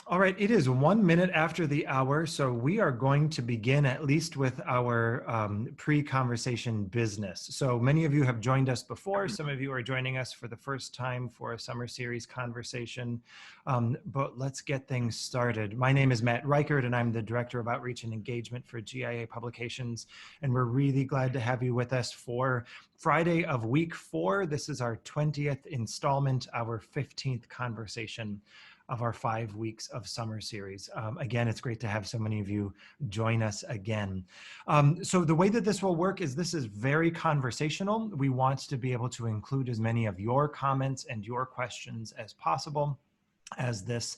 All right, it is 1 minute after the hour, so we are going to begin at least with our pre-conversation business. So many of you have joined us before. Some of you are joining us for the first time for a summer series conversation, but let's get things started. My name is Matt Reichert, and I'm the Director of Outreach and Engagement for GIA Publications, and we're really glad to have you with us for Friday of week 4. This is our 20th installment, our 15th conversation of our 5 weeks of summer series. Again, it's great to have so many of you join us again. So the way that this will work is this is very conversational. We want to be able to include as many of your comments and your questions as possible as this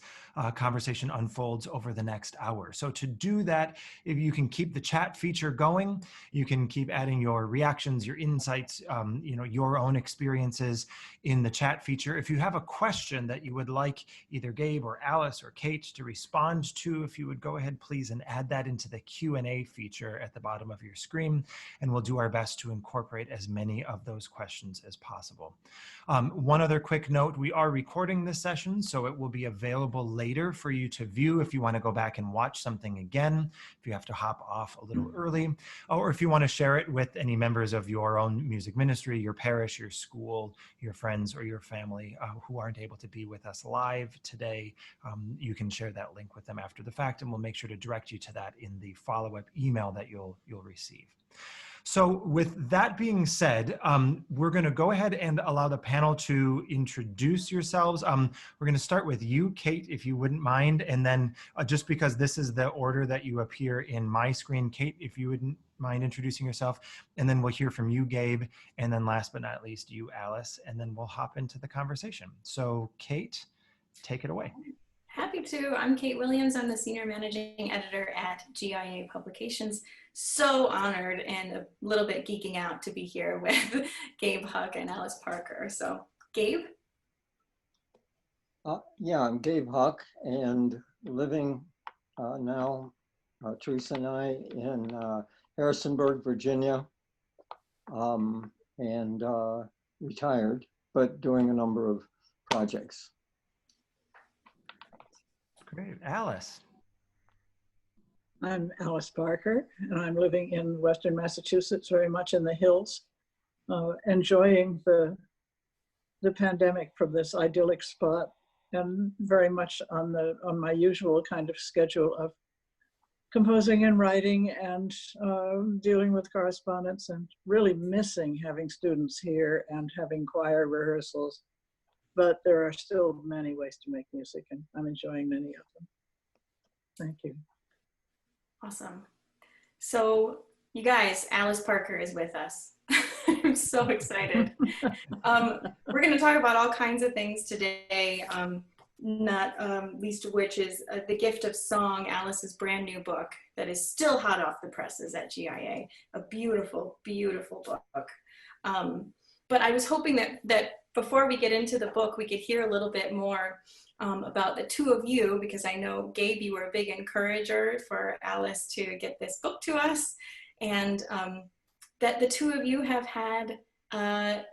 conversation unfolds over the next hour. So to do that, if you can keep the chat feature going, you can keep adding your reactions, your insights, your own experiences in the chat feature. If you have a question that you would like either Gabe or Alice or Kate to respond to, if you would go ahead, please, and add that into the Q&A feature at the bottom of your screen, and we'll do our best to incorporate as many of those questions as possible. One other quick note, we are recording this session, so it will be available later for you to view if you want to go back and watch something again, if you have to hop off a little early, or if you want to share it with any members of your own music ministry, your parish, your school, your friends, or your family who aren't able to be with us live today. You can share that link with them after the fact, and we'll make sure to direct you to that in the follow-up email that you'll receive. So with that being said, we're going to go ahead and allow the panel to introduce yourselves. We're going to start with you, Kate, if you wouldn't mind. And then just because this is the order that you appear in my screen, Kate, if you wouldn't mind introducing yourself. And then we'll hear from you, Gabe. And then last but not least, you, Alice. And then we'll hop into the conversation. So Kate, take it away. Happy to. I'm Kate Williams. I'm the Senior Managing Editor at GIA Publications. So honored and a little bit geeking out to be here with Gabe, Huck, and Alice Parker. So, Gabe? Yeah, I'm Gabe Huck, and living now, Teresa and I, in Harrisonburg, Virginia, and retired, but doing a number of projects. Great. Alice? I'm Alice Parker, and I'm living in Western Massachusetts, very much in the hills, enjoying the pandemic from this idyllic spot, and very much on my usual kind of schedule of composing and writing and dealing with correspondence, and really missing having students here and having choir rehearsals. But there are still many ways to make music, and I'm enjoying many of them. Thank you. Awesome. So you guys, Alice Parker is with us. I'm so excited. We're going to talk about all kinds of things today, not least of which is The Gift of Song, Alice's brand new book that is still hot off the presses at GIA. A beautiful, beautiful book. But I was hoping that before we get into the book, we could hear a little bit more about the two of you, because I know, Gabe, you were a big encourager for Alice to get this book to us, and that the two of you have had a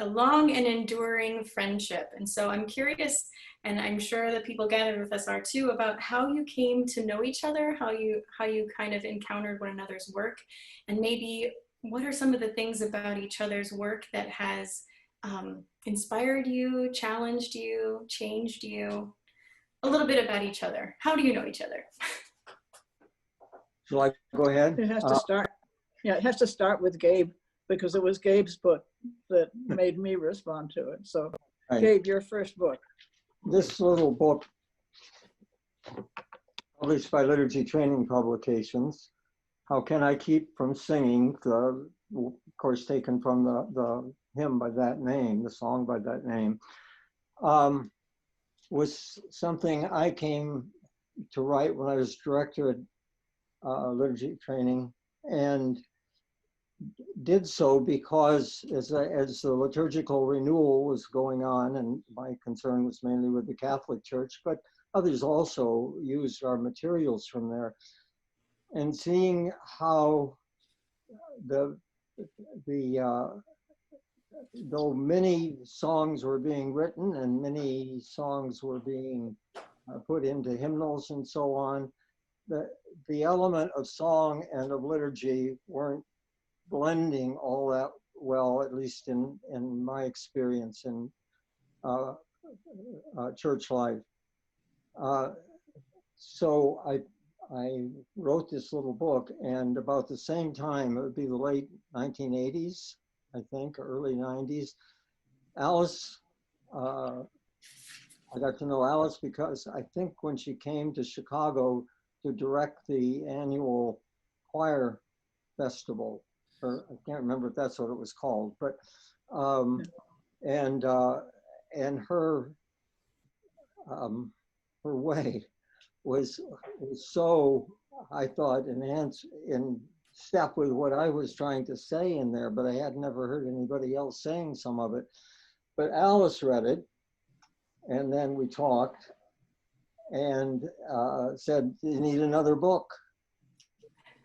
long and enduring friendship. And so I'm curious, and I'm sure the people gathered with us are too, about how you came to know each other, how you kind of encountered one another's work, and maybe what are some of the things about each other's work that has inspired you, challenged you, changed you? A little bit about each other. How do you know each other? Shall I go ahead? It has to start. Yeah, it has to start with Gabe, because it was Gabe's book that made me respond to it. So, right. Gabe, your first book. This little book, published by Liturgy Training Publications, How Can I Keep From Singing, of course taken from the hymn by that name, the song by that name, was something I came to write when I was director at Liturgy Training, and did so because as the liturgical renewal was going on, and my concern was mainly with the Catholic Church, but others also used our materials from there, and seeing how though many songs were being written and many songs were being put into hymnals and so on. The element of song and of liturgy weren't blending all that well, at least in my experience in church life. So I wrote this little book, and about the same time, it would be the late 1980s, I think, early 90s. Alice, I got to know Alice because I think when she came to Chicago to direct the annual choir festival, or I can't remember if that's what it was called, but and her way was so, I thought, in step with what I was trying to say in there, but I had never heard anybody else saying some of it. But Alice read it, and then we talked, and said, "You need another book."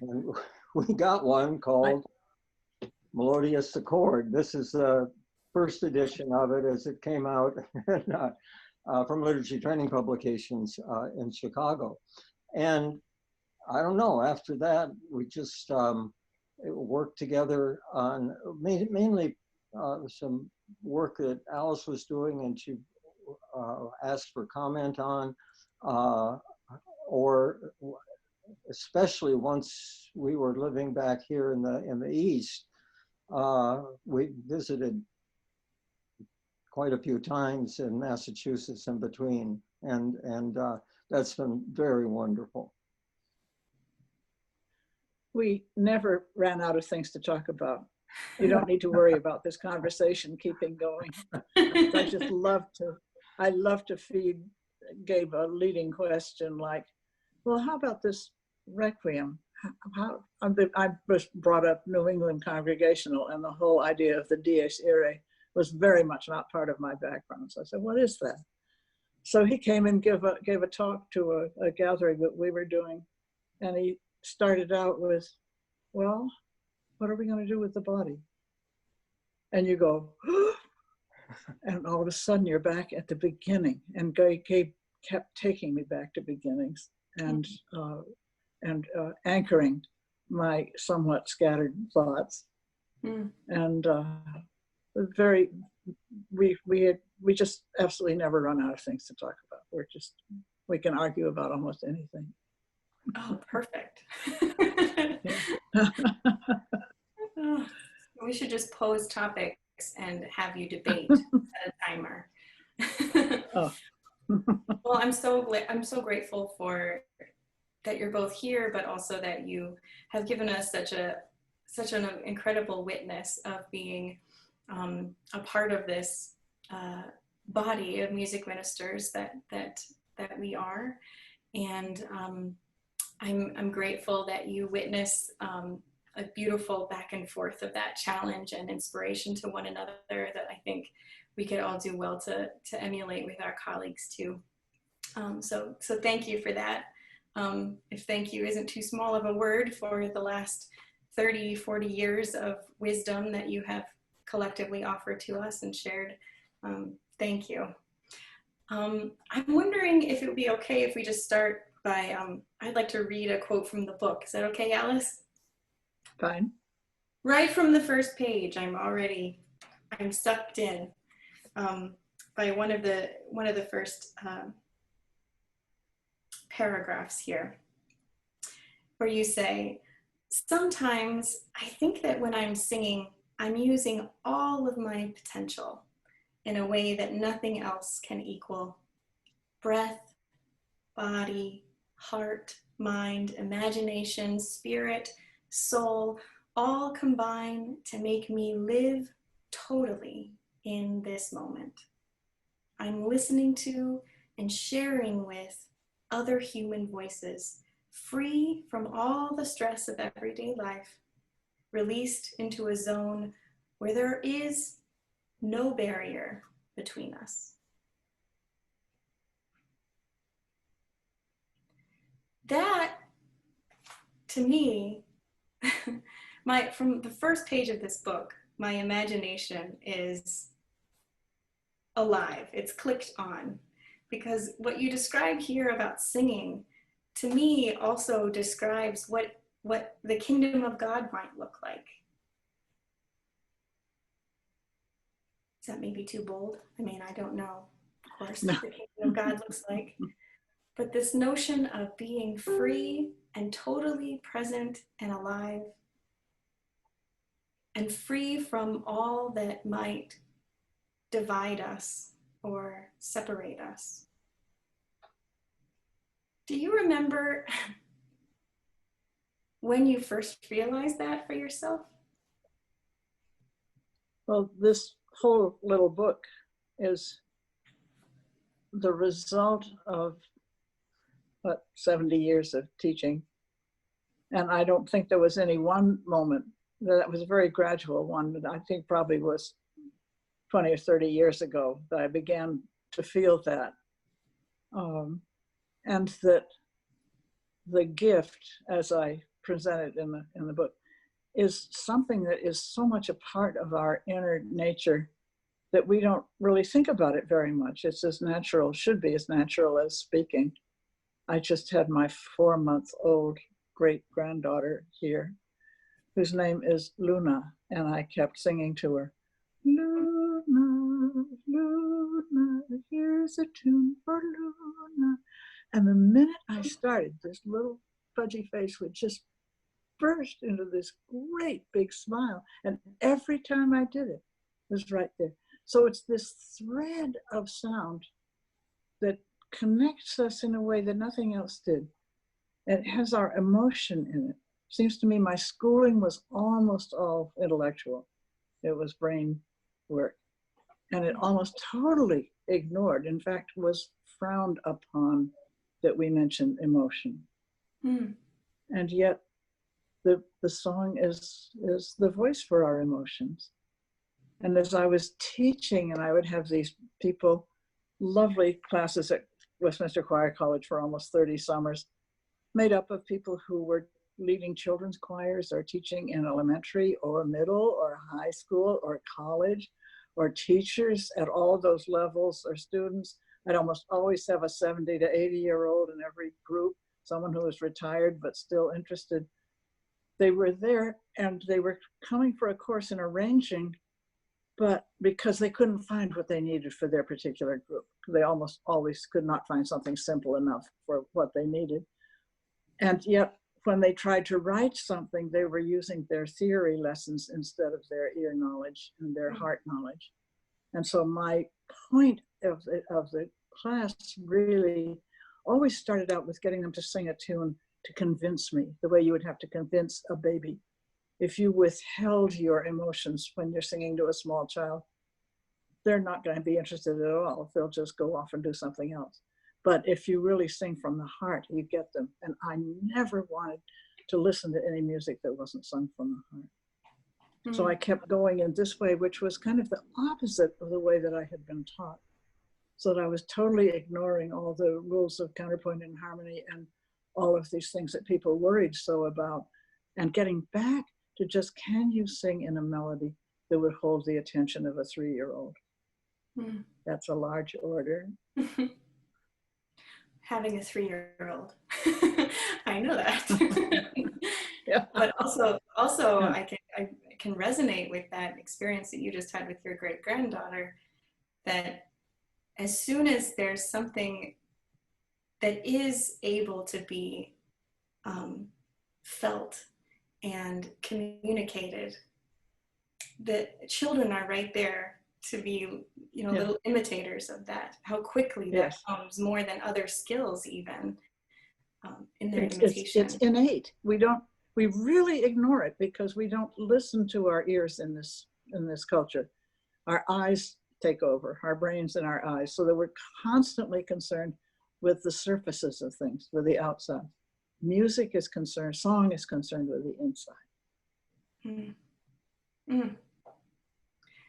And we got one called Melodious Accord. This is the first edition of it as it came out from Liturgy Training Publications in Chicago. And I don't know, after that, we just worked together on mainly some work that Alice was doing, and she asked for comment on, or especially once we were living back here in the East, we visited quite a few times in Massachusetts in between, and that's been very wonderful. We never ran out of things to talk about. You don't need to worry about this conversation keeping going. I love to feed Gabe a leading question like, well, how about this Requiem? I was brought up New England Congregational, and the whole idea of the Dies Irae was very much not part of my background. So I said, what is that? So he came and gave a talk to a gathering that we were doing, and he started out with, well, what are we going to do with the body? And you go, and all of a sudden you're back at the beginning. And Gabe kept taking me back to beginnings and anchoring my somewhat scattered thoughts. And we just absolutely never run out of things to talk about. We can argue about almost anything. Oh, perfect. We should just pose topics and have you debate at a timer. Oh. Well, I'm so grateful for that you're both here, but also that you have given us such an incredible witness of being a part of this body of music ministers that we are, and I'm grateful that you witness a beautiful back and forth of that challenge and inspiration to one another that I think we could all do well to emulate with our colleagues too. So thank you for that. If thank you isn't too small of a word for the last 30, 40 years of wisdom that you have collectively offered to us and shared, thank you. I'm wondering if it would be okay if we just start by, I'd like to read a quote from the book. Is that okay, Alice? Fine. Right from the first page, I'm sucked in by one of the first paragraphs here, where you say, sometimes I think that when I'm singing, I'm using all of my potential in a way that nothing else can equal. Breath, body, heart, mind, imagination, spirit, soul, all combine to make me live totally in this moment. I'm listening to and sharing with other human voices, free from all the stress of everyday life, released into a zone where there is no barrier between us. That, to me, from the first page of this book, my imagination is alive. It's clicked on. because what you describe here about singing, to me, also describes what the kingdom of God might look like. Is that maybe too bold? I mean, I don't know, of course, No. what the kingdom of God looks like. But this notion of being free and totally present and alive, and free from all that might divide us or separate us. Do you remember when you first realized that for yourself? Well, this whole little book is the result of 70 years of teaching. And I don't think there was any one moment. That was a very gradual one, but I think probably was 20 or 30 years ago that I began to feel that. And that the gift, as I presented in the book, is something that is so much a part of our inner nature that we don't really think about it very much. It's as natural, should be as natural as speaking. I just had my 4-month-old great-granddaughter here, whose name is Luna, and I kept singing to her, Luna, Luna, here's a tune for Luna. And the minute I started, this little fudgy face would just burst into this great big smile. And every time I did it, it was right there. So it's this thread of sound that connects us in a way that nothing else did. It has our emotion in it. Seems to me my schooling was almost all intellectual. It was brain work. And it almost totally ignored, in fact, was frowned upon that we mentioned emotion. And yet the song is the voice for our emotions. And as I was teaching, and I would have these people, lovely classes at Westminster Choir College for almost 30 summers, made up of people who were leading children's choirs or teaching in elementary or middle or high school or college, or teachers at all those levels, or students. I'd almost always have a 70 to 80-year-old in every group, someone who was retired but still interested. They were there and they were coming for a course in arranging, but because they couldn't find what they needed for their particular group. They almost always could not find something simple enough for what they needed. And yet, when they tried to write something, they were using their theory lessons instead of their ear knowledge and their heart knowledge. And so my point of the class really always started out with getting them to sing a tune to convince me, the way you would have to convince a baby. If you withheld your emotions when you're singing to a small child, they're not going to be interested at all. They'll just go off and do something else. But if you really sing from the heart, you get them. And I never wanted to listen to any music that wasn't sung from the heart. So I kept going in this way, which was kind of the opposite of the way that I had been taught. So that I was totally ignoring all the rules of counterpoint and harmony and all of these things that people worried so about, and getting back to just, can you sing in a melody that would hold the attention of a 3-year-old? That's a large order. Having a 3-year-old. I know that. Yeah. But also Yeah. I can resonate with that experience that you just had with your great-granddaughter, that as soon as there's something that is able to be felt and communicated, that children are right there to be, little imitators of that, how quickly that comes, more than other skills even, in their imitation. It's innate. We really ignore it because we don't listen to our ears in this culture. Our eyes take over, our brains and our eyes, so that we're constantly concerned with the surfaces of things, with the outside. Music is concerned, song is concerned with the inside.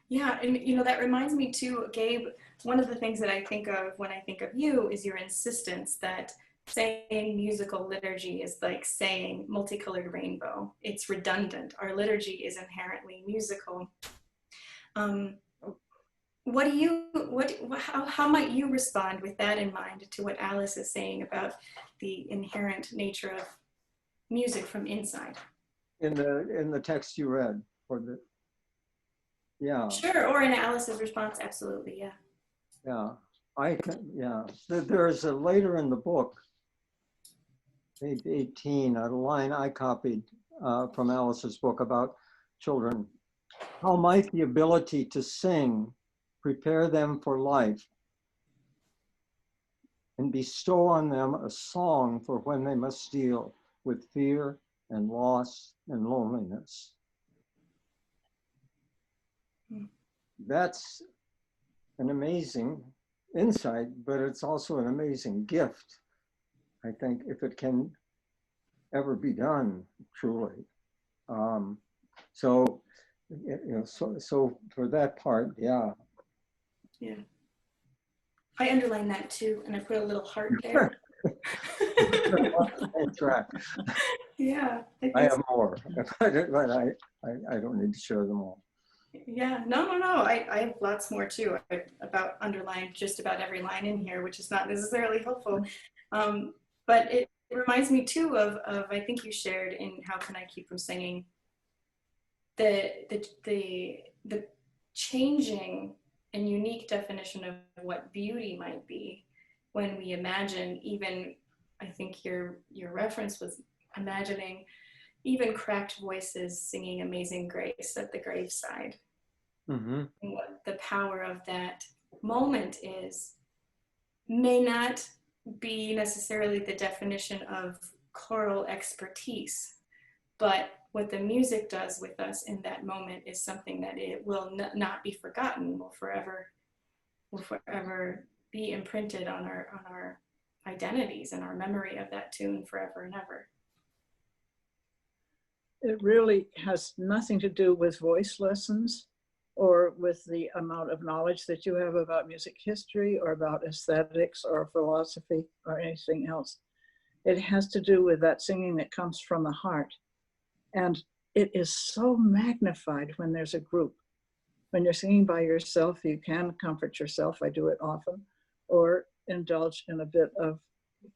Yeah, and that reminds me too, Gabe, one of the things that I think of when I think of you is your insistence that saying musical liturgy is like saying multicolored rainbow. It's redundant. Our liturgy is inherently musical. what do you, how might you respond with that in mind to what Alice is saying about the inherent nature of music from inside? In the text you read, or the, yeah. Sure, or in Alice's response, absolutely, yeah. Yeah, yeah. There's a later in the book, page 18, a line I copied from Alice's book about children. How might the ability to sing prepare them for life and bestow on them a song for when they must deal with fear and loss and loneliness? That's an amazing insight, but it's also an amazing gift, I think, if it can ever be done truly. So, you know, so for that part, yeah. Yeah. I underline that too, and I put a little heart there. That's right. Yeah. I have more, but I don't need to share them all. Yeah, no. I have lots more too. I about underlined just about every line in here, which is not necessarily helpful. But it reminds me too of I think you shared in How Can I Keep From Singing, the changing and unique definition of what beauty might be when we imagine, even, I think your reference was imagining even cracked voices singing Amazing Grace at the graveside. Mm-hmm. And what the power of that moment is may not be necessarily the definition of choral expertise, but what the music does with us in that moment is something that it will not be forgotten, will forever be imprinted on our identities and our memory of that tune forever and ever. It really has nothing to do with voice lessons or with the amount of knowledge that you have about music history or about aesthetics or philosophy or anything else. It has to do with that singing that comes from the heart. And it is so magnified when there's a group. When you're singing by yourself, you can comfort yourself. I do it often, or indulge in a bit of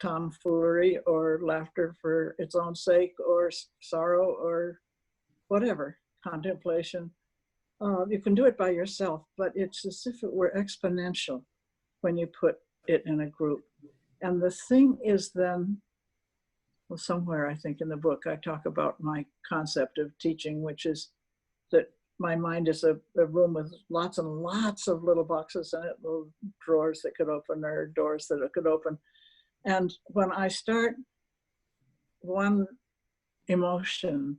tomfoolery or laughter for its own sake, or sorrow, or whatever, contemplation. You can do it by yourself, but it's as if it were exponential when you put it in a group. And the thing is then, well, somewhere I think in the book, I talk about my concept of teaching, which is that my mind is a room with lots and lots of little boxes in it, little drawers that could open or doors that it could open. And when I start one emotion,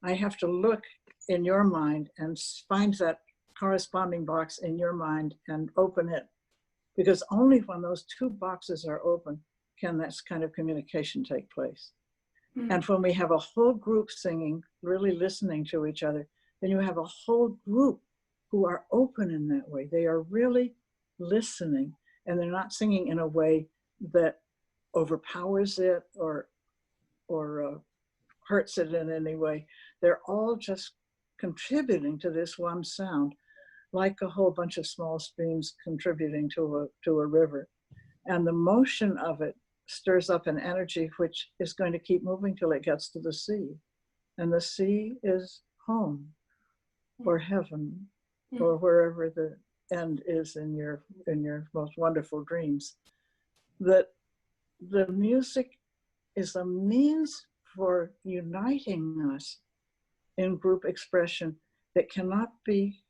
I have to look in your mind and find that corresponding box in your mind and open it. Because only when those two boxes are open can that kind of communication take place. Mm-hmm. And when we have a whole group singing, really listening to each other, then you have a whole group who are open in that way. They are really listening, and they're not singing in a way that overpowers it or hurts it in any way. They're all just contributing to this one sound, like a whole bunch of small streams contributing to a river. And the motion of it stirs up an energy which is going to keep moving till it gets to the sea. And the sea is home or heaven or wherever the end is in your most wonderful dreams. That the music is a means for uniting us in group expression that cannot be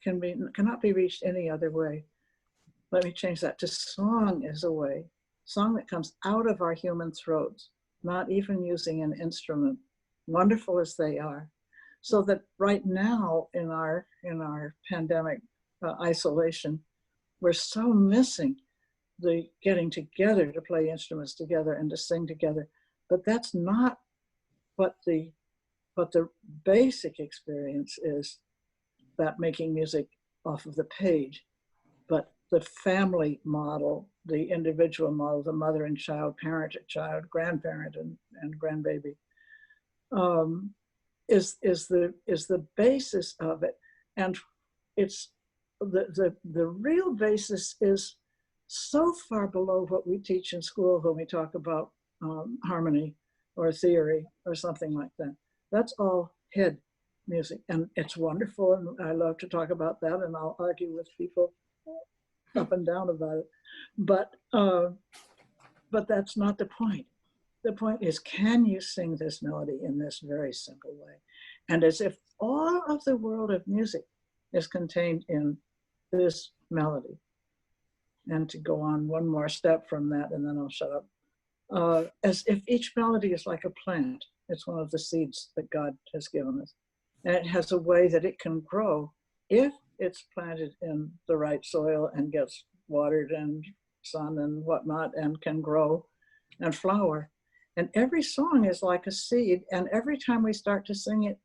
reached any other way. Let me change that to song is a way. Song that comes out of our human throats, not even using an instrument, wonderful as they are. So that right now in our pandemic isolation, we're so missing the getting together to play instruments together and to sing together. But that's not what the basic experience is, that making music off of the page. But the family model, the individual model, the mother and child, parent to child, grandparent and grandbaby, is the basis of it. And it's the real basis is so far below what we teach in school when we talk about harmony or theory or something like that. That's all head music, and it's wonderful, and I love to talk about that, and I'll argue with people up and down about it. But that's not the point. The point is, can you sing this melody in this very simple way? And as if all of the world of music is contained in this melody. And to go on one more step from that, and then I'll shut up. As if each melody is like a plant. It's one of the seeds that God has given us. And it has a way that it can grow if it's planted in the right soil and gets watered and sun and whatnot, and can grow and flower. And every song is like a seed, and every time we start to sing it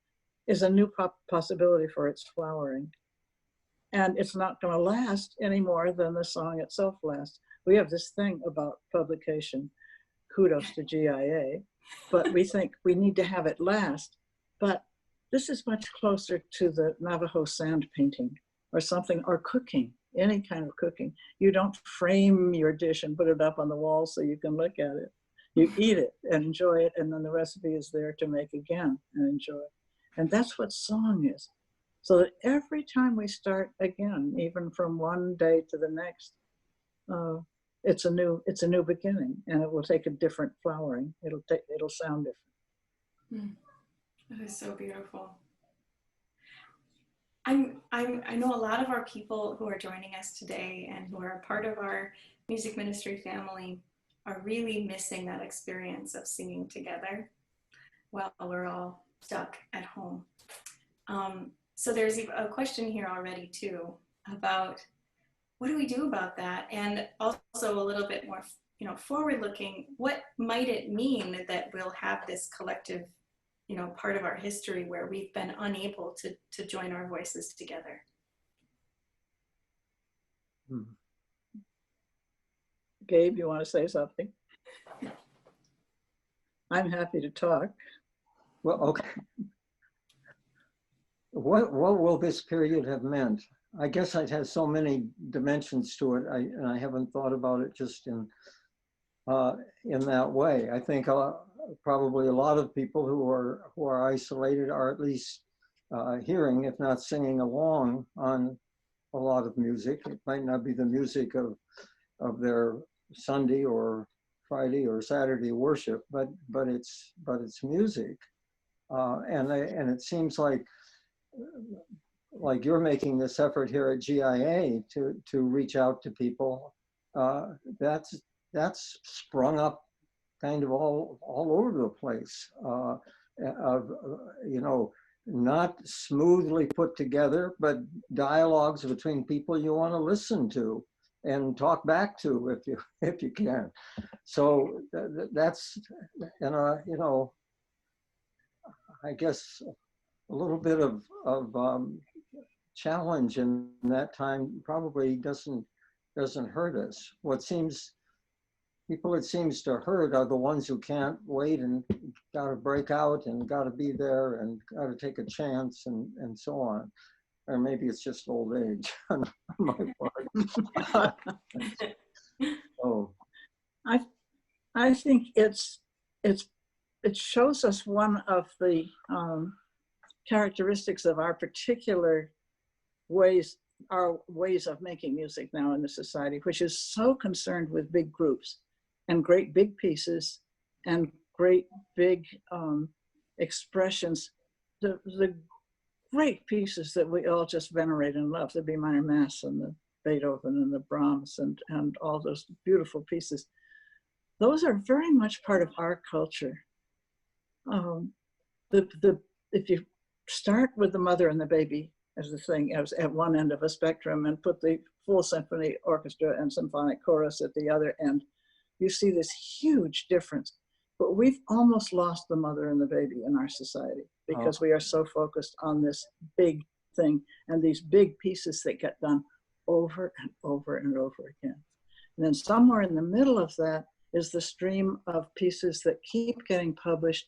is a new possibility for its flowering. And it's not going to last any more than the song itself lasts. We have this thing about publication, kudos to GIA, but we think we need to have it last. But this is much closer to the Navajo sand painting or something, or cooking, any kind of cooking. You don't frame your dish and put it up on the wall so you can look at it. You eat it and enjoy it, and then the recipe is there to make again and enjoy. And that's what song is. So that every time we start again, even from one day to the next, it's a new beginning, and it will take a different flowering. It'll sound different. That is so beautiful. I know a lot of our people who are joining us today and who are a part of our music ministry family are really missing that experience of singing together while we're all stuck at home. So there's a question here already too about what do we do about that? And also a little bit more, forward looking, what might it mean that we'll have this collective, part of our history where we've been unable to join our voices together? Gabe, you want to say something? I'm happy to talk. Well, okay. What will this period have meant? I guess it has so many dimensions to it, and I haven't thought about it just in that way. I think probably a lot of people who are isolated are at least hearing, if not singing along on a lot of music. It might not be the music of their Sunday or Friday or Saturday worship, but it's music, and it seems like you're making this effort here at GIA to reach out to people. That's sprung up kind of all over the place, not smoothly put together, but dialogues between people you want to listen to and talk back to if you can. So that's, I guess a little bit of challenge in that time probably doesn't hurt us. People it seems to hurt are the ones who can't wait and got to break out and got to be there and got to take a chance and so on. Or maybe it's just old age on my part. Oh, I think it shows us one of the characteristics of our particular ways of making music now in the society, which is so concerned with big groups and great big pieces and great big expressions. The great pieces that we all just venerate and love, the B minor Mass and the Beethoven and the Brahms and all those beautiful pieces. Those are very much part of our culture. If you start with the mother and the baby as the thing, as at one end of a spectrum, and put the full symphony orchestra and symphonic chorus at the other end, you see this huge difference. But we've almost lost the mother and the baby in our society because we are so focused on this big thing and these big pieces that get done over and over and over again. And then somewhere in the middle of that is the stream of pieces that keep getting published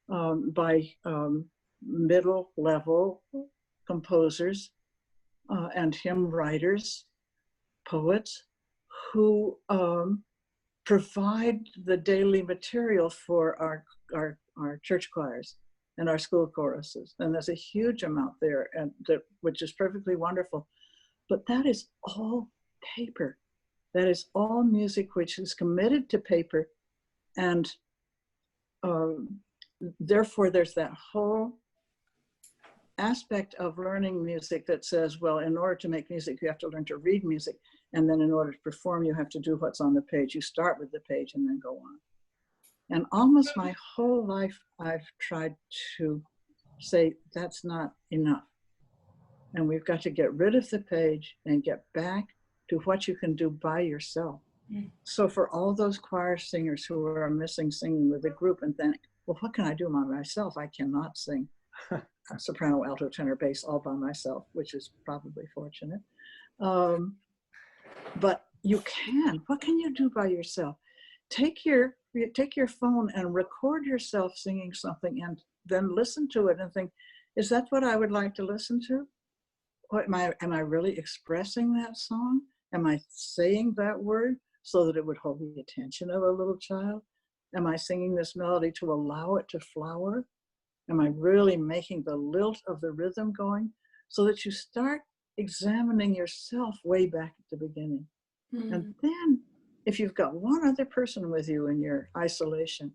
by middle level composers and hymn writers, poets, who provide the daily material for our church choirs and our school choruses. And there's a huge amount there, and which is perfectly wonderful. But that is all paper. That is all music which is committed to paper. And therefore, there's that whole aspect of learning music that says, well, in order to make music, you have to learn to read music. And then in order to perform, you have to do what's on the page. You start with the page and then go on. And almost my whole life, I've tried to say, that's not enough. And we've got to get rid of the page and get back to what you can do by yourself. So for all those choir singers who are missing singing with a group and think, well, what can I do by myself? I cannot sing soprano, alto, tenor, bass all by myself, which is probably fortunate. But you can. What can you do by yourself? Take your phone and record yourself singing something and then listen to it and think, is that what I would like to listen to? What, am I really expressing that song? Am I saying that word so that it would hold the attention of a little child? Am I singing this melody to allow it to flower? Am I really making the lilt of the rhythm going? So that you start examining yourself way back at the beginning. And then if you've got one other person with you in your isolation,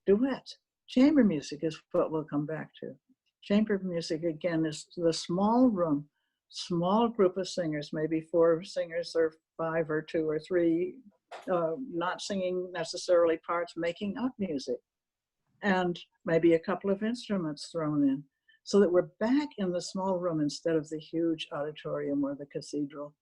duet. Chamber music is what we'll come back to. Chamber music, again, is the small room, small group of singers, maybe 4 singers or 5 or 2 or 3, not singing necessarily parts, making up music. And maybe a couple of instruments thrown in, so that we're back in the small room instead of the huge auditorium or the cathedral.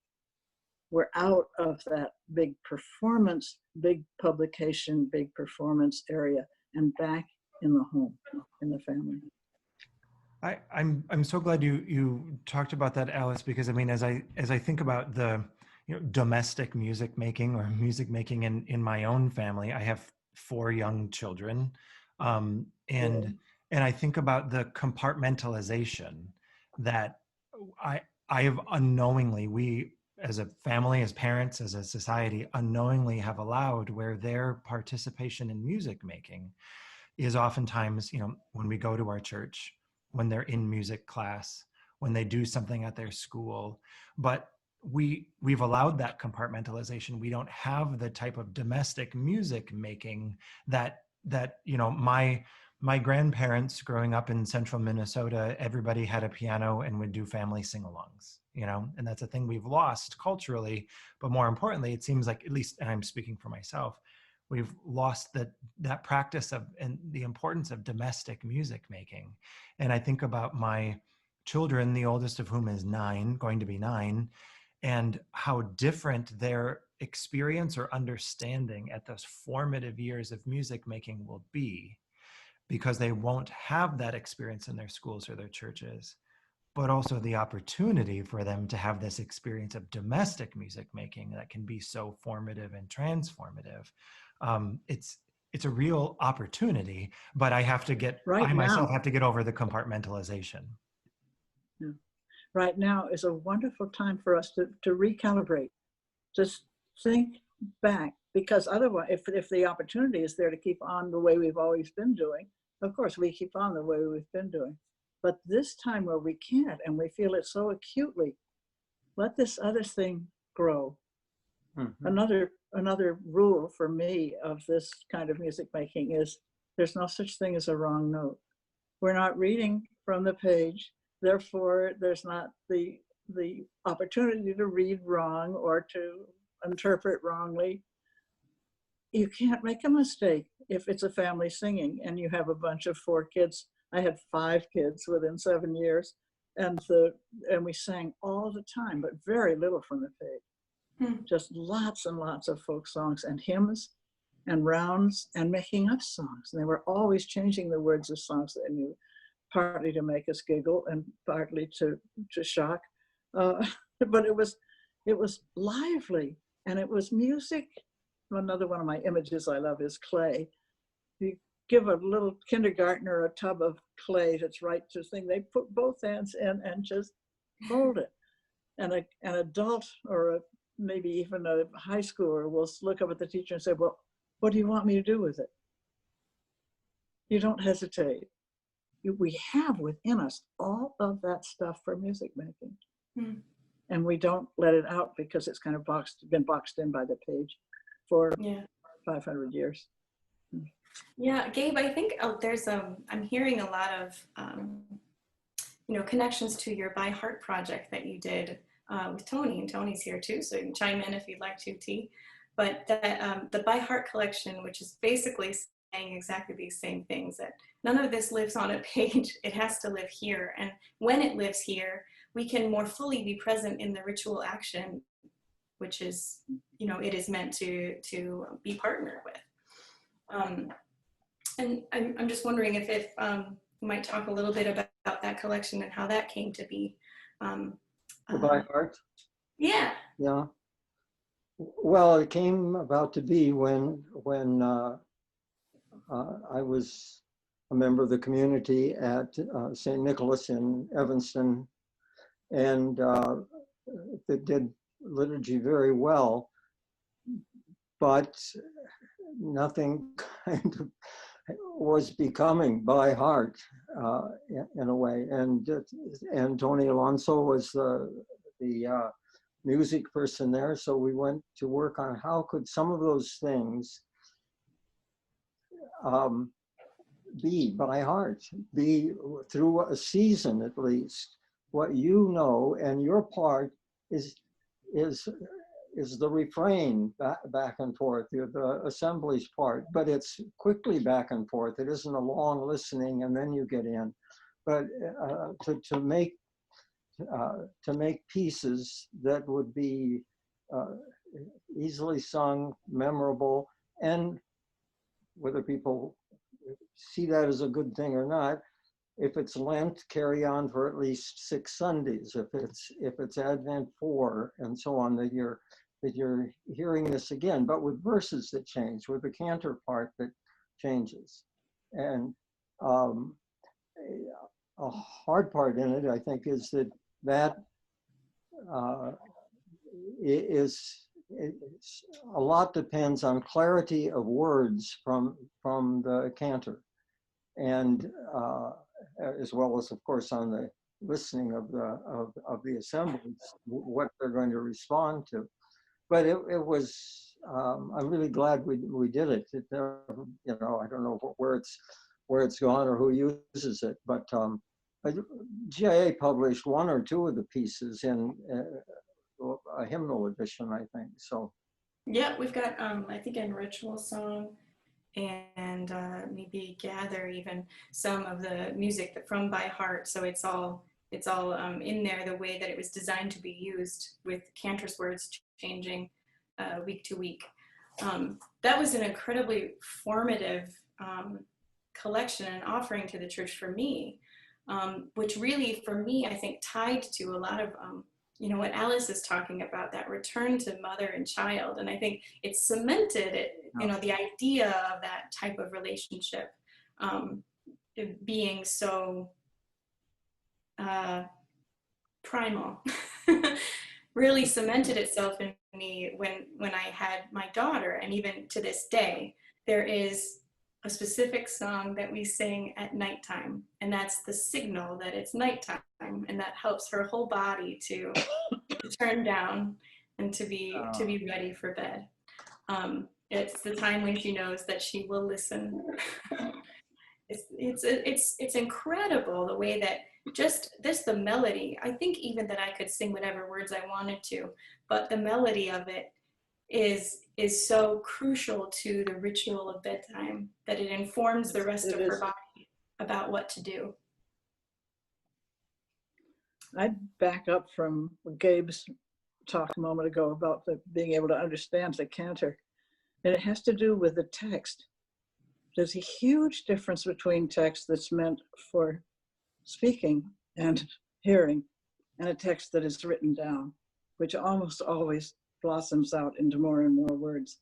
We're out of that big performance, big publication, big performance area, and back in the home, in the family. I'm so glad you talked about that, Alice, because I mean, as I think about the domestic music making or music making in my own family, I have 4 young children, and I think about the compartmentalization that I have unknowingly, we as a family, as parents, as a society, unknowingly have allowed, where their participation in music making is oftentimes, when we go to our church, when they're in music class, when they do something at their school, but we've allowed that compartmentalization. We don't have the type of domestic music making that my grandparents growing up in central Minnesota, everybody had a piano and would do family sing-alongs, and that's a thing we've lost culturally. But more importantly, it seems like, at least, and I'm speaking for myself, we've lost that practice of and the importance of domestic music making. And I think about my children, the oldest of whom is 9, going to be 9, and how different their experience or understanding at those formative years of music making will be, because they won't have that experience in their schools or their churches, but also the opportunity for them to have this experience of domestic music making that can be so formative and transformative. It's a real opportunity, but I have to myself have to get over the compartmentalization. Yeah. Right now is a wonderful time for us to recalibrate, just think back, because otherwise, if the opportunity is there to keep on the way we've always been doing, of course we keep on the way we've been doing. But this time where we can't and we feel it so acutely, let this other thing grow. Mm-hmm. Another rule for me of this kind of music making is there's no such thing as a wrong note. We're not reading from the page, therefore there's not the opportunity to read wrong or to interpret wrongly. You can't make a mistake if it's a family singing and you have a bunch of 4 kids. I had 5 kids within 7 years, and we sang all the time, but very little from the page. Just lots and lots of folk songs and hymns and rounds and making up songs. And they were always changing the words of songs that they knew, partly to make us giggle and partly to shock. But it was lively, and it was music. Another one of my images I love is clay. You give a little kindergartner a tub of clay that's right to sing. They put both hands in and just mold it. And an adult or maybe even a high schooler will look up at the teacher and say, well, what do you want me to do with it? You don't hesitate. We have within us all of that stuff for music making. Mm. And we don't let it out because it's kind of been boxed in by the page for 500 years. Yeah, Gabe, I think I'm hearing a lot of, connections to your By Heart project that you did with Tony, and Tony's here too, so you can chime in if you'd like to, T. But that the By Heart collection, which is basically saying exactly these same things, that none of this lives on a page, it has to live here. And when it lives here, we can more fully be present in the ritual action, which is, it is meant to be partnered with. And I'm just wondering if you might talk a little bit about that collection and how that came to be. The By Heart? Yeah. Yeah. Well, it came about to be when I was a member of the community at St. Nicholas in Evanston, and it did liturgy very well, but nothing kind of was becoming by heart in a way. And Tony Alonso was the music person there, so we went to work on how could some of those things be by heart, be through a season at least. What you know, and your part is the refrain back and forth, the assemblies part, but it's quickly back and forth. It isn't a long listening and then you get in. But to make pieces that would be easily sung, memorable, and whether people see that as a good thing or not, if it's Lent, carry on for at least 6 Sundays. If it's Advent 4 and so on, that you're hearing this again, but with verses that change, with the cantor part that changes. And a hard part in it, I think, is that a lot depends on clarity of words from the cantor, and as well as, of course, on the listening of the assemblies, what they're going to respond to. But it was, I'm really glad we did it. I don't know where it's gone or who uses it, but GIA published 1 or 2 of the pieces in a hymnal edition, I think. So Yeah, we've got, I think, in Ritual Song and maybe Gather even some of the music from By Heart. So it's all in there the way that it was designed to be used, with cantor's words changing week to week. That was an incredibly formative collection and offering to the church for me, which really, for me, I think tied to a lot of what Alice is talking about, that return to mother and child. And I think it cemented it, the idea of that type of relationship being so primal, really cemented itself in me when I had my daughter. And even to this day, there is a specific song that we sing at nighttime, and that's the signal that it's nighttime, and that helps her whole body to turn down and to be ready for bed. It's the time when she knows that she will listen. It's incredible the way that just the melody. I think even that I could sing whatever words I wanted to, but the melody of it is so crucial to the ritual of bedtime that it informs the rest of her body about what to do. I'd back up from Gabe's talk a moment ago about being able to understand the cantor, and it has to do with the text. There's a huge difference between text that's meant for speaking and hearing and a text that is written down, which almost always blossoms out into more and more words.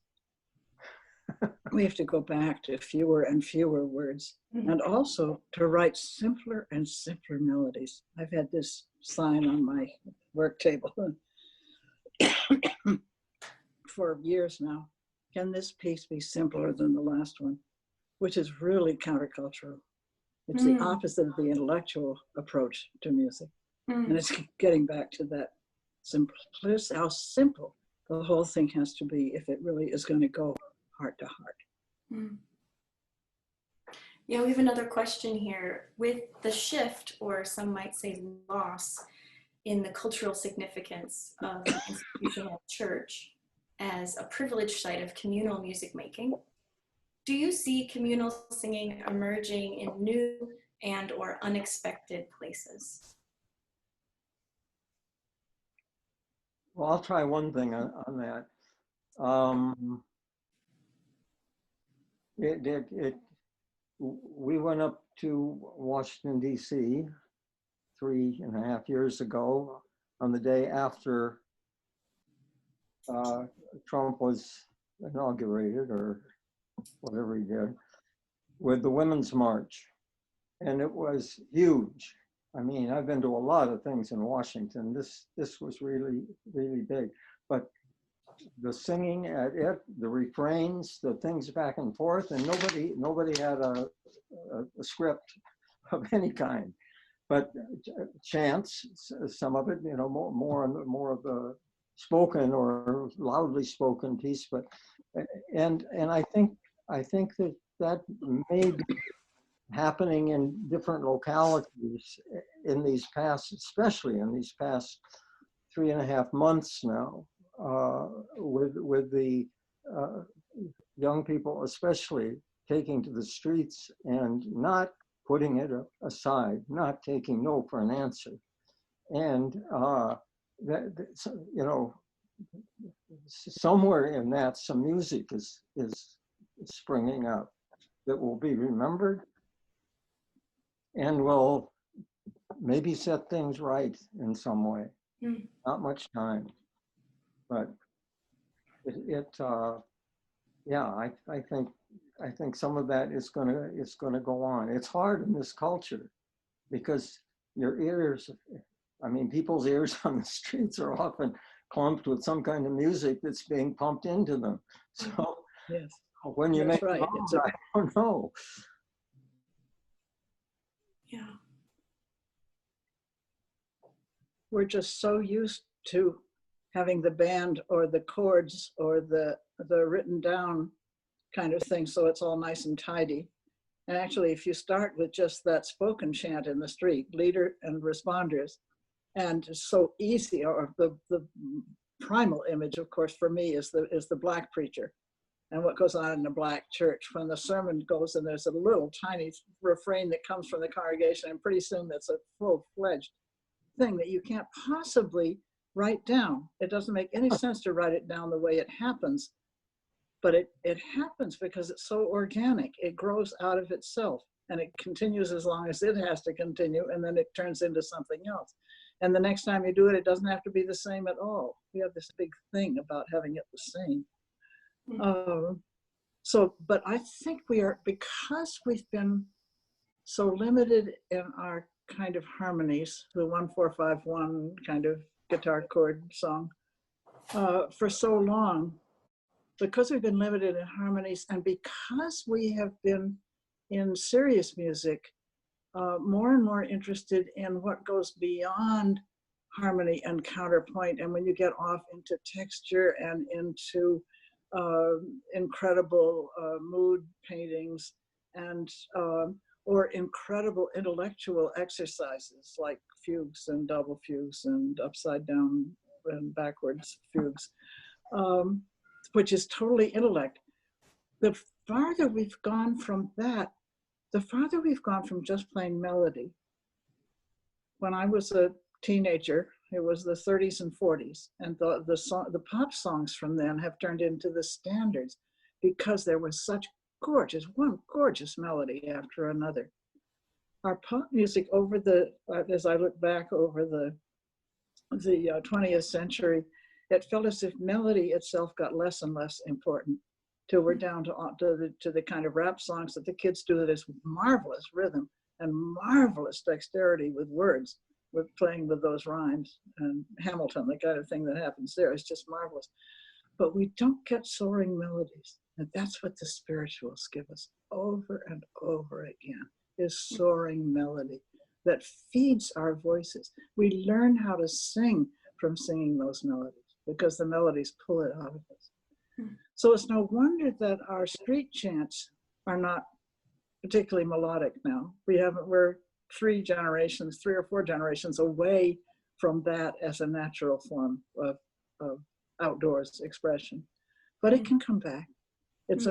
we have to go back to fewer and fewer words, and also to write simpler and simpler melodies. I've had this sign on my work table for years now. Can this piece be simpler than the last one? Which is really countercultural. It's the opposite of the intellectual approach to music. And it's getting back to that simplicity, how simple the whole thing has to be if it really is going to go heart to heart. Yeah, we have another question here. With the shift, or some might say loss, in the cultural significance of the institutional church as a privileged site of communal music making, do you see communal singing emerging in new and or unexpected places? Well, I'll try one thing on that. We went up to Washington, D.C. 3.5 years ago on the day after Trump was inaugurated, or whatever he did, with the Women's March. And it was huge. I mean, I've been to a lot of things in Washington. This was really, really big. But the singing at it, the refrains, the things back and forth, and nobody had a script of any kind. But chants, some of it, you know, more of the spoken or loudly spoken piece. But and I think that may be happening in different localities in these past, especially in these past 3.5 months now, with the young people especially taking to the streets and not putting it aside, not taking no for an answer. And you know, somewhere in that some music is springing up that will be remembered and will maybe set things right in some way. Not much time, but yeah, I think some of that is gonna go on. It's hard in this culture because your ears, I mean, people's ears on the streets are often clumped with some kind of music that's being pumped into them. So yes, when you make right. songs, I don't know. Yeah. We're just so used to having the band or the chords or the written down kind of thing, so it's all nice and tidy. And actually, if you start with just that spoken chant in the street, leader and responders, and it's so easy, or the primal image, of course, for me is the black preacher and what goes on in a black church when the sermon goes and there's a little tiny refrain that comes from the congregation, and pretty soon that's a full-fledged thing that you can't possibly write down. It doesn't make any sense to write it down the way it happens, but it happens because it's so organic. It grows out of itself and it continues as long as it has to continue, and then it turns into something else. And the next time you do it, it doesn't have to be the same at all. We have this big thing about having it the same. But I think we are, because we've been so limited in our kind of harmonies, the 1-4-5-1 kind of guitar chord song, for so long, because we've been limited in harmonies, and because we have been in serious music, more and more interested in what goes beyond harmony and counterpoint. And when you get off into texture and into incredible mood paintings and or incredible intellectual exercises like fugues and double fugues and upside down and backwards fugues, which is totally intellect. The farther we've gone from that, the farther we've gone from just plain melody. When I was a teenager, it was the 30s and 40s, and the pop songs from then have turned into the standards because there was such one gorgeous melody after another. Our pop music over as I look back over the 20th century, it felt as if melody itself got less and less important. till we're down to the kind of rap songs that the kids do with this marvelous rhythm and marvelous dexterity with words, with playing with those rhymes. And Hamilton, the kind of thing that happens there is just marvelous. But we don't get soaring melodies. And that's what the spirituals give us over and over again, is soaring melody that feeds our voices. We learn how to sing from singing those melodies because the melodies pull it out of us. So it's no wonder that our street chants are not particularly melodic now. We're 3 or 4 generations away from that as a natural form of outdoors expression. But it can come back. It's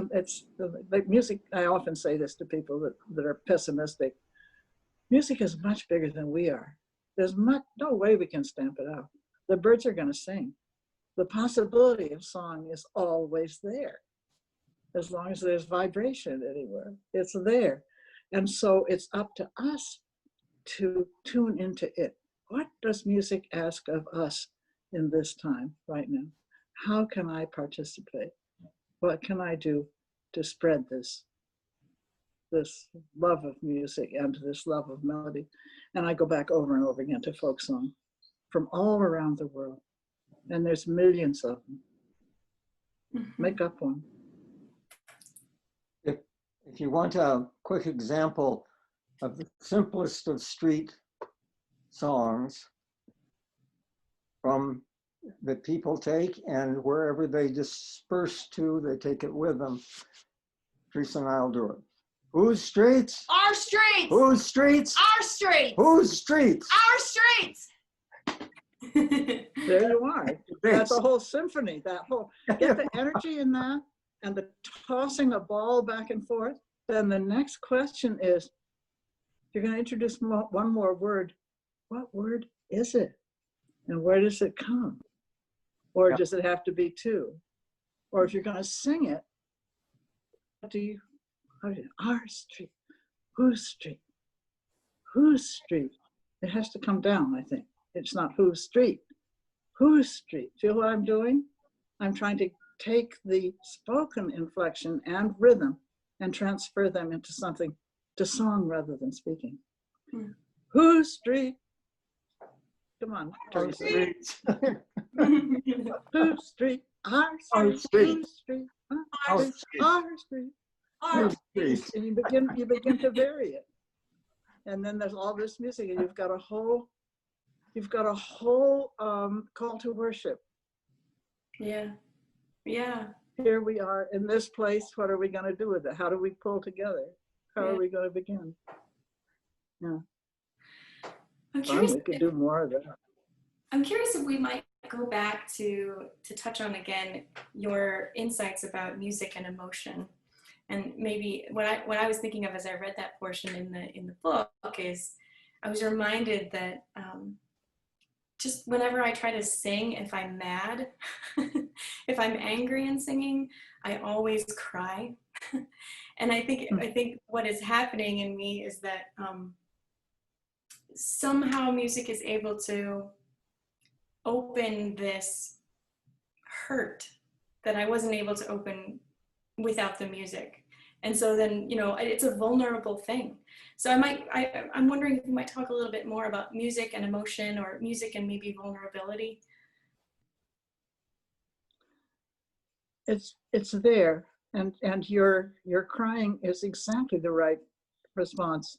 like music. I often say this to people that are pessimistic. Music is much bigger than we are. There's no way we can stamp it out. The birds are going to sing. The possibility of song is always there. As long as there's vibration anywhere, it's there. And so it's up to us to tune into it. What does music ask of us in this time right now? How can I participate? What can I do to spread this love of music and this love of melody? And I go back over and over again to folk song from all around the world. And there's millions of them. Make up one. If you want a quick example of the simplest of street songs from that people take, and wherever they disperse to, they take it with them. Teresa and I'll do it. Whose streets? Our streets. Whose streets? Our streets. Whose streets? Our streets. There you are. That's a whole symphony. Get the energy in that and the tossing a ball back and forth. Then the next question is, you're going to introduce one more word. What word is it? And where does it come? Or does it have to be 2? Or if you're going to sing it, our street, whose street? Whose street? It has to come down, I think. It's not whose street. Whose street? Feel what I'm doing? I'm trying to take the spoken inflection and rhythm and transfer them into something, to song rather than speaking. Whose street? Come on, Teresa. Whose street? Our street. Whose street? Our street. Our street. Our street. And you begin to vary it. And then there's all this music, and you've got a whole call to worship. Yeah. Here we are in this place. What are we going to do with it? How do we pull together? How are we going to begin? Yeah. I'm curious. We could do more of that. I'm curious if we might go back to touch on again your insights about music and emotion. And maybe what I was thinking of as I read that portion in the book is I was reminded that just whenever I try to sing, if I'm mad, if I'm angry in singing, I always cry. And I think what is happening in me is that somehow music is able to open this hurt that I wasn't able to open without the music. And so then, it's a vulnerable thing. So I'm wondering if you might talk a little bit more about music and emotion, or music and maybe vulnerability. It's there, and your crying is exactly the right response.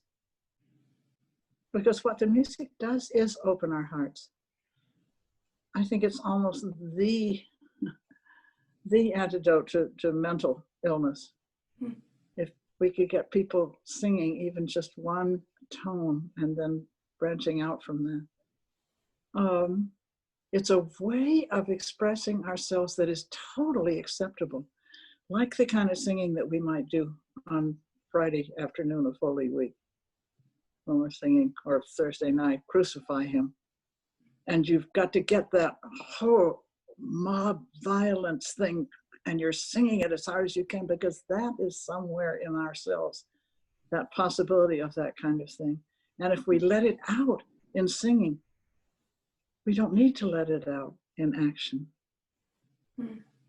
Because what the music does is open our hearts. I think it's almost the antidote to mental illness. If we could get people singing even just one tone and then branching out from that. It's a way of expressing ourselves that is totally acceptable, like the kind of singing that we might do on Friday afternoon of Holy Week when we're singing, or Thursday night, Crucify Him. And you've got to get that whole mob violence thing, and you're singing it as hard as you can, because that is somewhere in ourselves, that possibility of that kind of thing. And if we let it out in singing, we don't need to let it out in action.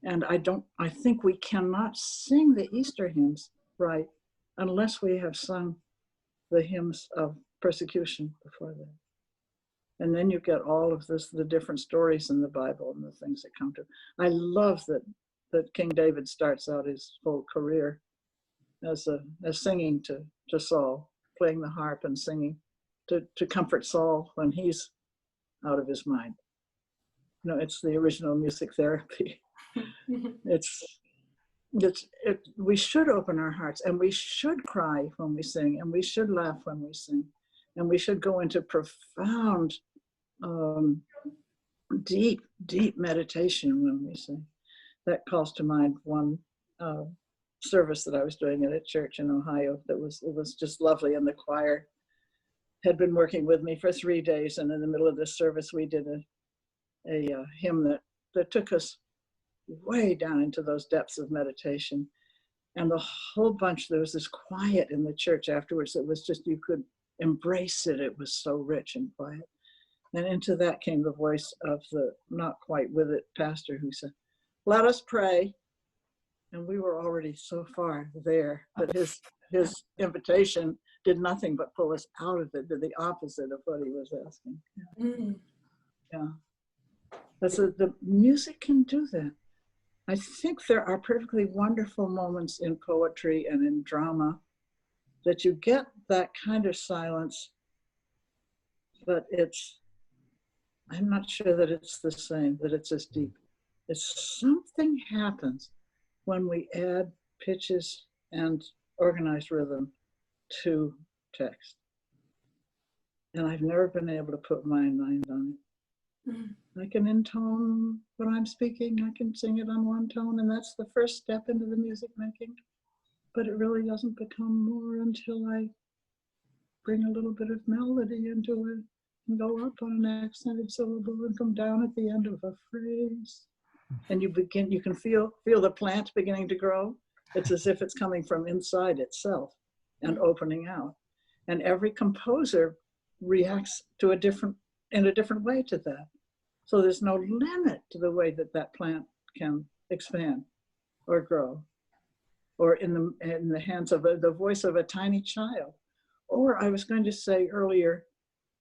And I think we cannot sing the Easter hymns right unless we have sung the hymns of persecution before that. And then you get all of this, the different stories in the Bible and the things that come to. I love that King David starts out his whole career as singing to Saul, playing the harp and singing to comfort Saul when he's out of his mind. You know, it's the original music therapy. We should open our hearts, and we should cry when we sing, and we should laugh when we sing, and we should go into profound, deep meditation when we sing. That calls to mind one service that I was doing at a church in Ohio. It was just lovely, and the choir had been working with me for 3 days, and in the middle of this service, we did a hymn that took us way down into those depths of meditation. And the whole bunch, there was this quiet in the church afterwards. It was just, you could embrace it. It was so rich and quiet. And into that came the voice of the not quite with it pastor, who said, "Let us pray." And we were already so far there that his invitation did nothing but pull us out of it, did the opposite of what he was asking. Yeah. The music can do that. I think there are perfectly wonderful moments in poetry and in drama that you get that kind of silence, but I'm not sure that it's the same, that it's as deep. It's something happens when we add pitches and organized rhythm to text. And I've never been able to put my mind on it. I can intone what I'm speaking. I can sing it on one tone, and that's the first step into the music making. But it really doesn't become more until I bring a little bit of melody into it and go up on an accented syllable and come down at the end of a phrase. And you can feel the plant beginning to grow. It's as if it's coming from inside itself and opening out. And every composer reacts in a different way to that. So there's no limit to the way that plant can expand or grow, or in the hands of the voice of a tiny child. Or I was going to say earlier,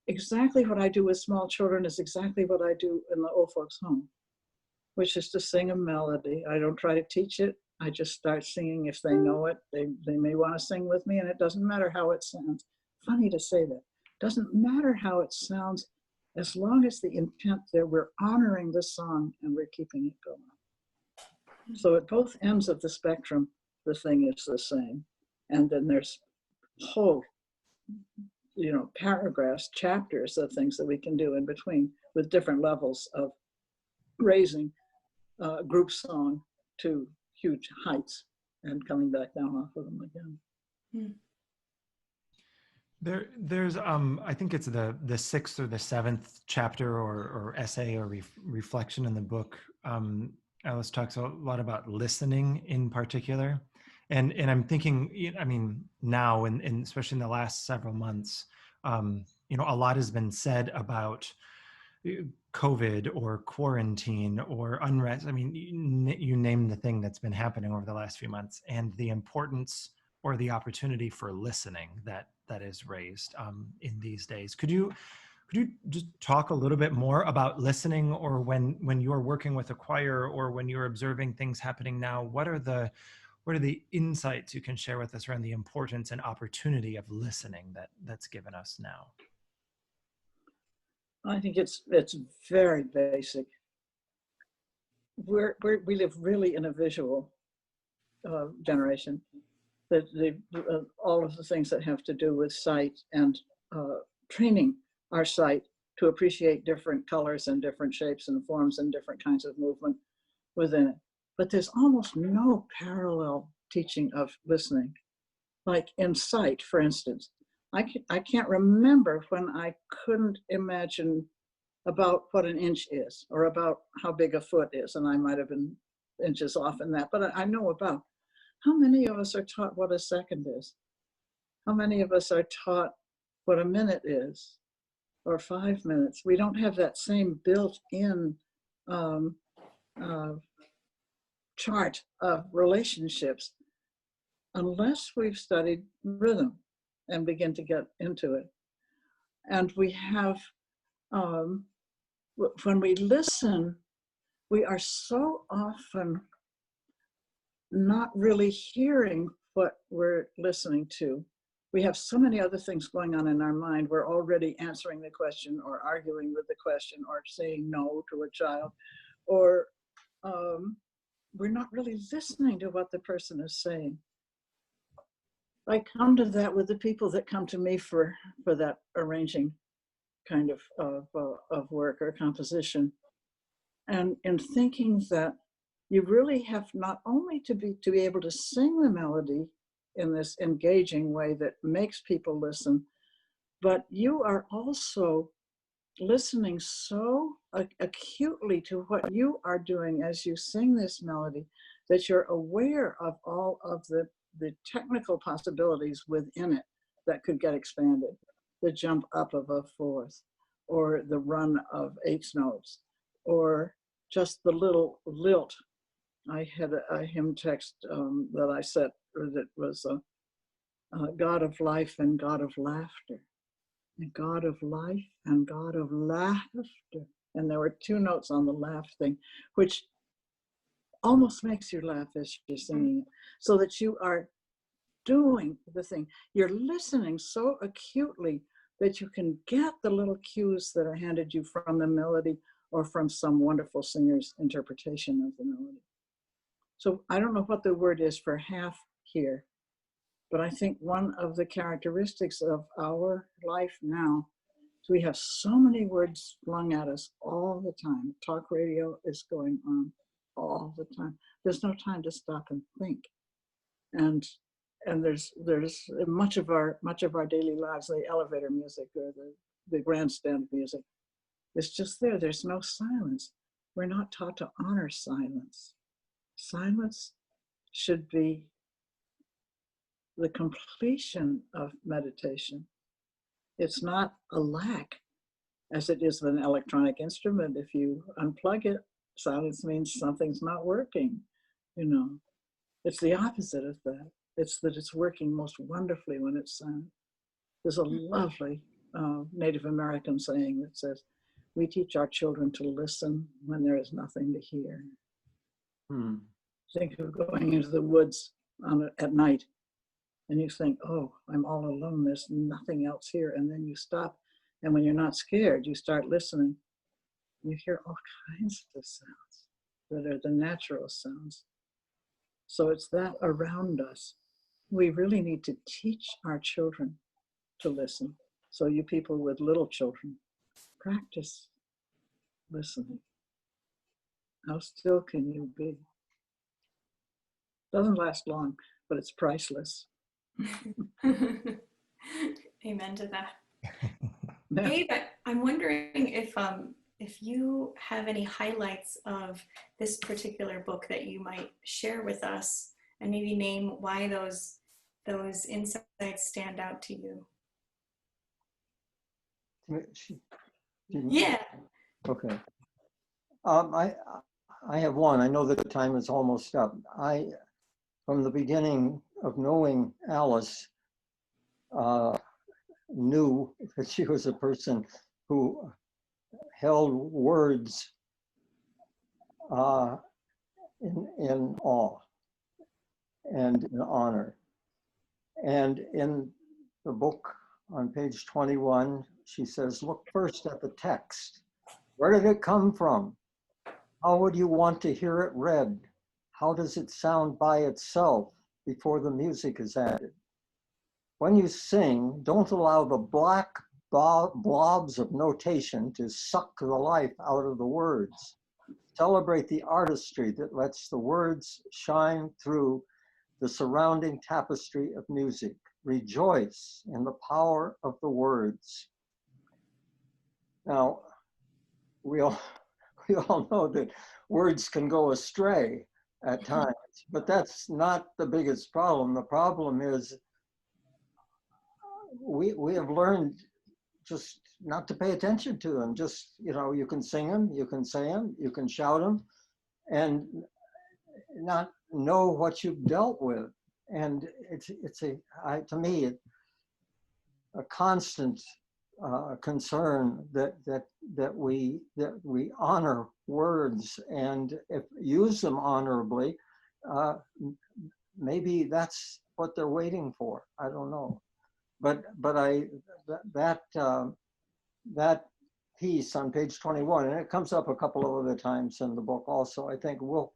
exactly what I do with small children is exactly what I do in the old folks' home, which is to sing a melody. I don't try to teach it. I just start singing. If they know it, they may want to sing with me, and it doesn't matter how it sounds. Funny to say that. Doesn't matter how it sounds, as long as the intent there, we're honoring the song and we're keeping it going. So at both ends of the spectrum, the thing is the same. And then there's whole, paragraphs, chapters of things that we can do in between with different levels of raising group song to huge heights and coming back down off of them again. There's I think it's the 6th or the 7th chapter or essay or reflection in the book. Alice talks a lot about listening in particular, and I'm thinking, now and especially in the last several months, a lot has been said about COVID or quarantine or unrest. You name the thing that's been happening over the last few months, and the importance or the opportunity for listening that is raised in these days. Could you just talk a little bit more about listening, or when you're working with a choir or when you're observing things happening now, what are the insights you can share with us around the importance and opportunity of listening that's given us now? I think it's very basic. We live really in a visual generation. That all of the things that have to do with sight and training our sight to appreciate different colors and different shapes and forms and different kinds of movement within it. But there's almost no parallel teaching of listening. Like in sight, for instance, I can't remember when I couldn't imagine about what an inch is or about how big a foot is, and I might have been inches off in that, but I know about. How many of us are taught what a second is? How many of us are taught what a minute is or 5 minutes? We don't have that same built-in chart of relationships unless we've studied rhythm and begin to get into it. And we have, when we listen, we are so often not really hearing what we're listening to. We have so many other things going on in our mind. We're already answering the question or arguing with the question or saying no to a child, or we're not really listening to what the person is saying. I come to that with the people that come to me for that arranging kind of work or composition. And in thinking that you really have not only to be able to sing the melody in this engaging way that makes people listen, but you are also listening so acutely to what you are doing as you sing this melody that you're aware of all of the technical possibilities within it that could get expanded. The jump up of a fourth, or the run of eighth notes, or just the little lilt. I had a hymn text that I set that was God of life and God of laughter, and God of life and God of laughter. And there were two notes on the laugh thing, which almost makes you laugh as you're singing it, so that you are doing the thing. You're listening so acutely that you can get the little cues that are handed you from the melody or from some wonderful singer's interpretation of the melody. So I don't know what the word is for half here, but I think one of the characteristics of our life now is we have so many words flung at us all the time. Talk radio is going on all the time. There's no time to stop and think. And there's much of our daily lives, the elevator music or the grandstand music, it's just there. There's no silence. We're not taught to honor silence. Silence should be the completion of meditation. It's not a lack, as it is with an electronic instrument. If you unplug it, silence means something's not working. You know, it's the opposite of that. It's that it's working most wonderfully when it's silent. There's a lovely Native American saying that says, "We teach our children to listen when there is nothing to hear." Think of going into the woods at night and you think, "Oh, I'm all alone, there's nothing else here." And then you stop, and when you're not scared, you start listening. You hear all kinds of sounds that are the natural sounds. So it's that around us. We really need to teach our children to listen. So you people with little children, practice listening. How still can you be? Doesn't last long, but it's priceless. Amen to that. Gabe, I'm wondering if you have any highlights of this particular book that you might share with us, and maybe name why those insights stand out to you. Yeah. Okay. I have one. I know that the time is almost up. From the beginning of knowing Alice, knew that she was a person who held words in awe and in honor. And in the book on page 21, she says, "Look first at the text. Where did it come from? How would you want to hear it read? How does it sound by itself before the music is added? When you sing, don't allow the black blobs of notation to suck the life out of the words. Celebrate the artistry that lets the words shine through the surrounding tapestry of music. Rejoice in the power of the words." Now, we all know that words can go astray at times, but that's not the biggest problem. The problem is we have learned just not to pay attention to them. Just, you can sing them, you can say them, you can shout them, and not know what you've dealt with. And to me, a constant concern that we honor words, and if use them honorably, maybe that's what they're waiting for. I don't know, but that piece on page 21, and it comes up a couple of other times in the book also. I think, will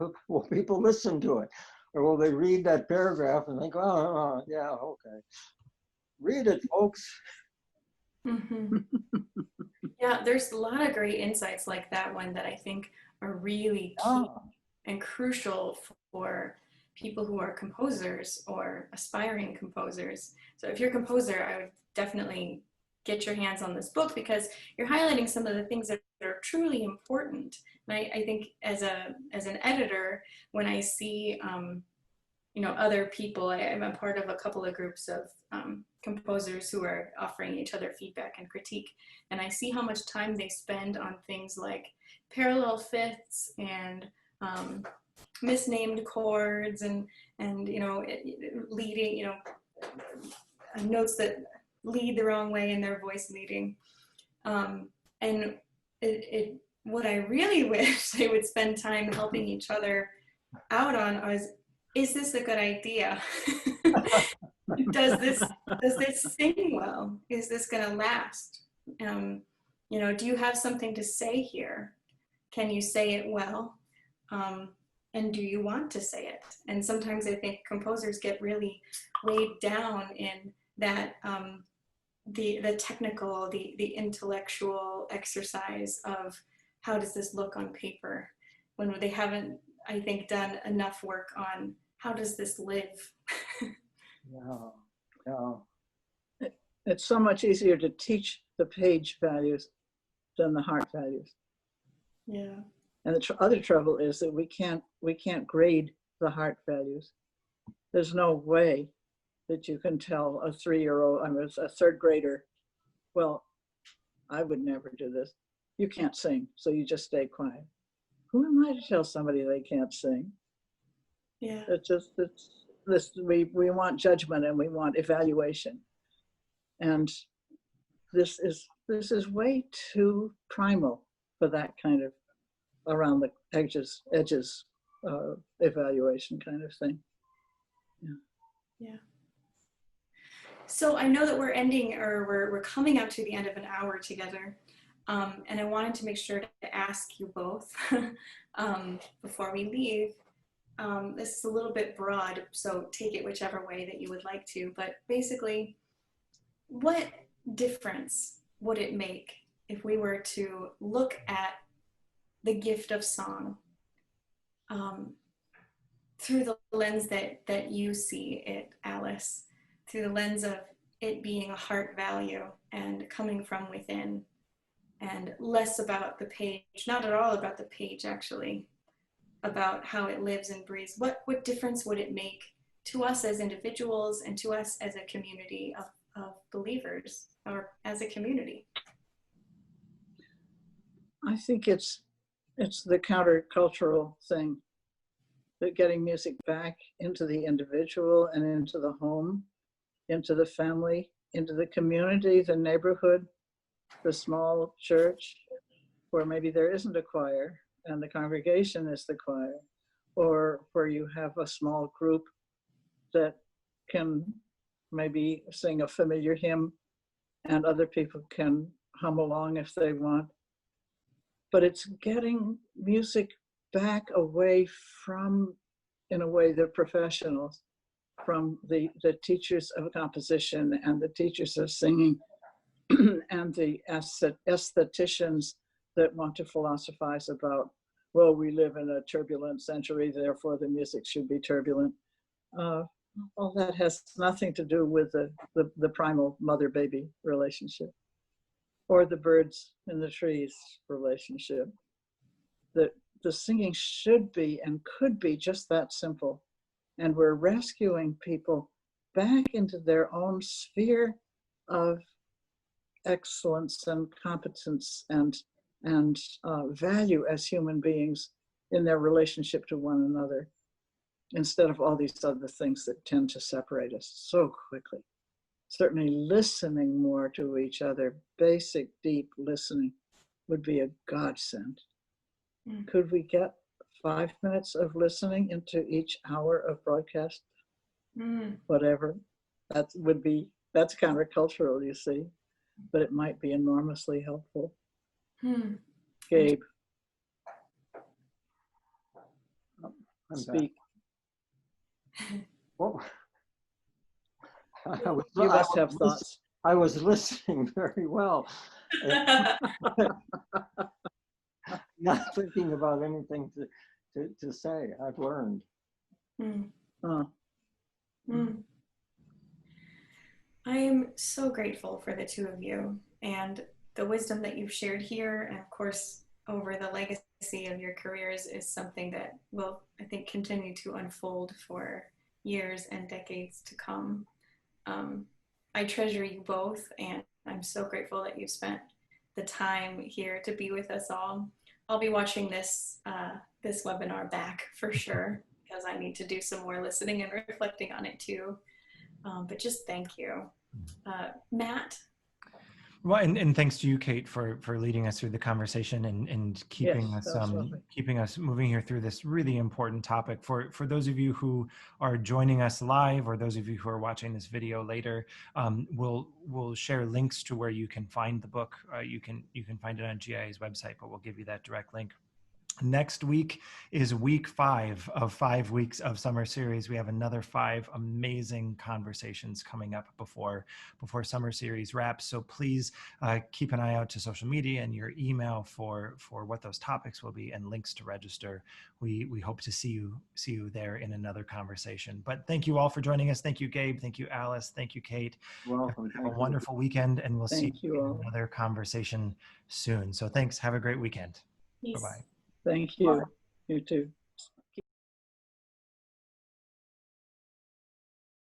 people listen to it, or will they read that paragraph and think, oh yeah, okay, read it, folks. Mm-hmm. Yeah, there's a lot of great insights like that one that I think are really key and crucial for people who are composers or aspiring composers. So if you're a composer, I would definitely get your hands on this book, because you're highlighting some of the things that are truly important. And I think as an editor, when I see other people, I'm a part of a couple of groups of composers who are offering each other feedback and critique, and I see how much time they spend on things like parallel fifths and misnamed chords and leading, notes that lead the wrong way in their voice leading. And what I really wish they would spend time helping each other out on is this a good idea? Does this sing well? Is this going to last? Do you have something to say here? Can you say it well? And do you want to say it? And sometimes I think composers get really weighed down in that the technical, the intellectual exercise of how does this look on paper, when they haven't, I think, done enough work on how does this live. It's so much easier to teach the page values than the heart values. Yeah. And the other trouble is that we can't grade the heart values. There's no way that you can tell a 3-year-old, a third grader, well, I would never do this. You can't sing, so you just stay quiet. Who am I to tell somebody they can't sing? Yeah. We want judgment and we want evaluation. And this is way too primal for that kind of around the edges evaluation kind of thing. Yeah. So I know that we're ending, or we're coming up to the end of an hour together. And I wanted to make sure to ask you both before we leave. This is a little bit broad, so take it whichever way that you would like to, but basically, what difference would it make if we were to look at the gift of song through the lens that you see it, Alice, through the lens of it being a heart value and coming from within, and less about the page, not at all about the page actually, about how it lives and breathes? What difference would it make to us as individuals and to us as a community of believers, or as a community? I think it's the countercultural thing, that getting music back into the individual and into the home, into the family, into the community, the neighborhood, the small church, where maybe there isn't a choir and the congregation is the choir, or where you have a small group that can maybe sing a familiar hymn and other people can hum along if they want. But it's getting music back away from, in a way, the professionals, from the teachers of composition and the teachers of singing and the aestheticians that want to philosophize about, well, we live in a turbulent century, therefore the music should be turbulent. All that has nothing to do with the primal mother-baby relationship, or the birds in the trees relationship. The singing should be and could be just that simple. And we're rescuing people back into their own sphere of excellence and competence and value as human beings in their relationship to one another. instead of all these other things that tend to separate us so quickly. Certainly listening more to each other, basic, deep listening would be a godsend. Could we get 5 minutes of listening into each hour of broadcast? Whatever. That's countercultural, you see, but it might be enormously helpful. Gabe, speak. Well, You must have thoughts. I was listening very well, not thinking about anything to say. I've learned. I am so grateful for the two of you and the wisdom that you've shared here, and of course over the legacy of your careers is something that will, I think, continue to unfold for years and decades to come. I treasure you both, and I'm so grateful that you've spent the time here to be with us all. I'll be watching this this webinar back for sure, because I need to do some more listening and reflecting on it too. But just thank you. Matt? Well, and thanks to you, Kate, for leading us through the conversation and keeping Yes, us keeping us moving here through this really important topic. For those of you who are joining us live, or those of you who are watching this video later, we'll share links to where you can find the book. You can find it on GIA's website, but we'll give you that direct link. Next week is week 5 of 5 weeks of summer series. We have another 5 amazing conversations coming up before summer series wraps. So please keep an eye out to social media and your email for what those topics will be and links to register. We hope to see you there in another conversation. But thank you all for joining us. Thank you, Gabe. Thank you, Alice. Thank you, Kate. Welcome. Have a wonderful weekend, and we'll see you all in another conversation soon. So thanks. Have a great weekend. Peace. Bye-bye. Thank you. You too.